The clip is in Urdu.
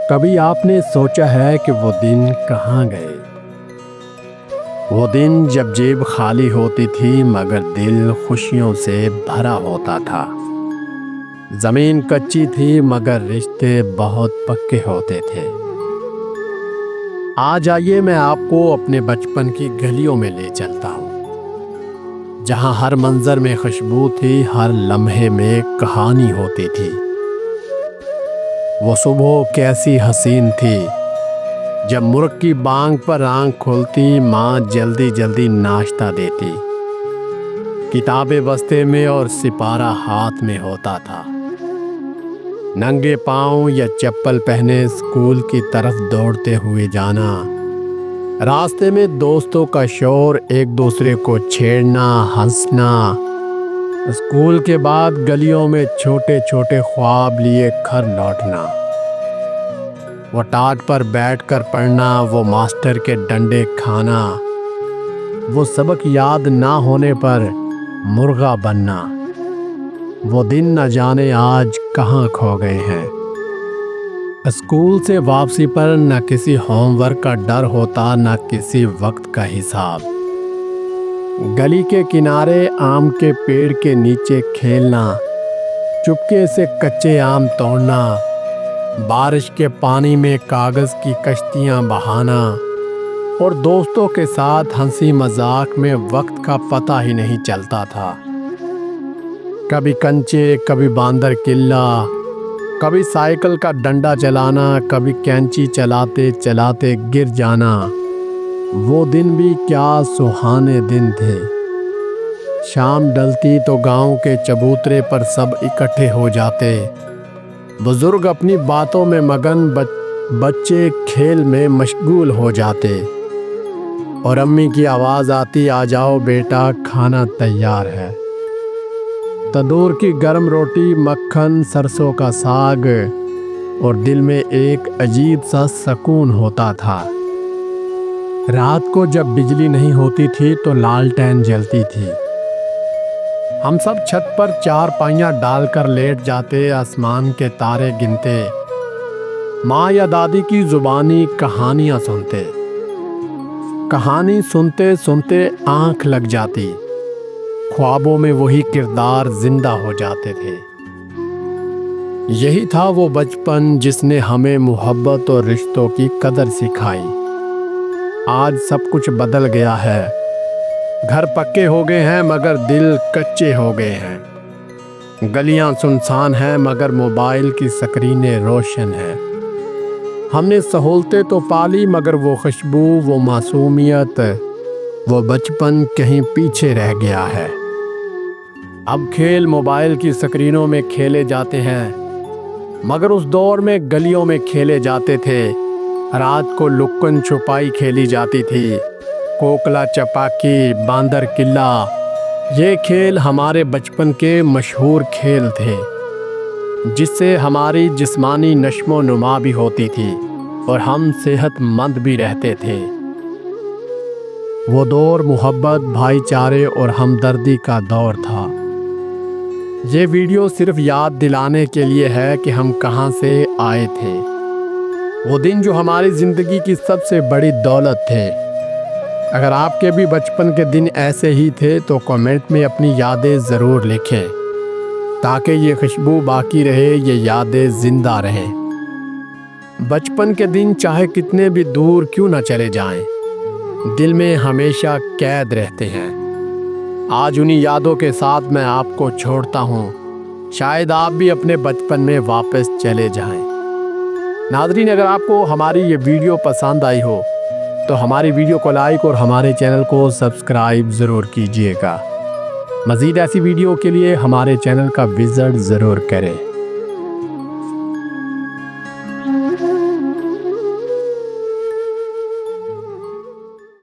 کبھی آپ نے سوچا ہے کہ وہ دن کہاں گئے؟ وہ دن جب جیب خالی ہوتی تھی مگر دل خوشیوں سے بھرا ہوتا تھا۔ زمین کچی تھی مگر رشتے بہت پکے ہوتے تھے۔ آج آئیے میں آپ کو اپنے بچپن کی گلیوں میں لے چلتا ہوں، جہاں ہر منظر میں خوشبو تھی، ہر لمحے میں کہانی ہوتی تھی۔ وہ صبح کیسی حسین تھی جب مرغ کی بانگ پر آنکھ کھولتی، ماں جلدی جلدی ناشتہ دیتی، کتابیں بستے میں اور سپارہ ہاتھ میں ہوتا تھا۔ ننگے پاؤں یا چپل پہنے اسکول کی طرف دوڑتے ہوئے جانا، راستے میں دوستوں کا شور، ایک دوسرے کو چھیڑنا، ہنسنا۔ اسکول کے بعد گلیوں میں چھوٹے چھوٹے خواب لیے گھر لوٹنا، وہ ٹاٹ پر بیٹھ کر پڑھنا، وہ ماسٹر کے ڈنڈے کھانا، وہ سبق یاد نہ ہونے پر مرغا بننا۔ وہ دن نہ جانے آج کہاں کھو گئے ہیں۔ اسکول سے واپسی پر نہ کسی ہوم ورک کا ڈر ہوتا، نہ کسی وقت کا حساب۔ گلی کے کنارے آم کے پیڑ کے نیچے کھیلنا، چپکے سے کچے آم توڑنا، بارش کے پانی میں کاغذ کی کشتیاں بہانا، اور دوستوں کے ساتھ ہنسی مذاق میں وقت کا پتہ ہی نہیں چلتا تھا۔ کبھی کنچے، کبھی باندر قلعہ، کبھی سائیکل کا ڈنڈا چلانا، کبھی کینچی چلاتے چلاتے گر جانا۔ وہ دن بھی کیا سہانے دن تھے۔ شام ڈلتی تو گاؤں کے چبوترے پر سب اکٹھے ہو جاتے، بزرگ اپنی باتوں میں مگن، بچے کھیل میں مشغول ہو جاتے، اور امی کی آواز آتی، آ جاؤ بیٹا کھانا تیار ہے۔ تندور کی گرم روٹی، مکھن، سرسوں کا ساگ، اور دل میں ایک عجیب سا سکون ہوتا تھا۔ رات کو جب بجلی نہیں ہوتی تھی تو لالٹین جلتی تھی، ہم سب چھت پر چارپائیاں ڈال کر لیٹ جاتے، آسمان کے تارے گنتے، ماں یا دادی کی زبانی کہانیاں سنتے۔ کہانی سنتے سنتے آنکھ لگ جاتی، خوابوں میں وہی کردار زندہ ہو جاتے تھے۔ یہی تھا وہ بچپن جس نے ہمیں محبت اور رشتوں کی قدر سکھائی۔ آج سب کچھ بدل گیا ہے، گھر پکے ہو گئے ہیں مگر دل کچے ہو گئے ہیں۔ گلیاں سنسان ہیں مگر موبائل کی سکرینیں روشن ہیں۔ ہم نے سہولتیں تو پالی مگر وہ خوشبو، وہ معصومیت، وہ بچپن کہیں پیچھے رہ گیا ہے۔ اب کھیل موبائل کی سکرینوں میں کھیلے جاتے ہیں مگر اس دور میں گلیوں میں کھیلے جاتے تھے۔ رات کو لکن چھپائی کھیلی جاتی تھی، کوکلا چپاکی، باندر قلعہ۔ یہ کھیل ہمارے بچپن کے مشہور کھیل تھے، جس سے ہماری جسمانی نشو و نما بھی ہوتی تھی اور ہم صحت مند بھی رہتے تھے۔ وہ دور محبت، بھائی چارے اور ہمدردی کا دور تھا۔ یہ ویڈیو صرف یاد دلانے کے لیے ہے کہ ہم کہاں سے آئے تھے، وہ دن جو ہماری زندگی کی سب سے بڑی دولت تھے۔ اگر آپ کے بھی بچپن کے دن ایسے ہی تھے تو کمنٹ میں اپنی یادیں ضرور لکھیں، تاکہ یہ خوشبو باقی رہے، یہ یادیں زندہ رہیں۔ بچپن کے دن چاہے کتنے بھی دور کیوں نہ چلے جائیں، دل میں ہمیشہ قید رہتے ہیں۔ آج انہی یادوں کے ساتھ میں آپ کو چھوڑتا ہوں، شاید آپ بھی اپنے بچپن میں واپس چلے جائیں۔ ناظرین، اگر آپ کو ہماری یہ ویڈیو پسند آئی ہو تو ہماری ویڈیو کو لائک اور ہمارے چینل کو سبسکرائب ضرور کیجیے گا۔ مزید ایسی ویڈیو کے لیے ہمارے چینل کا وزٹ ضرور کریں۔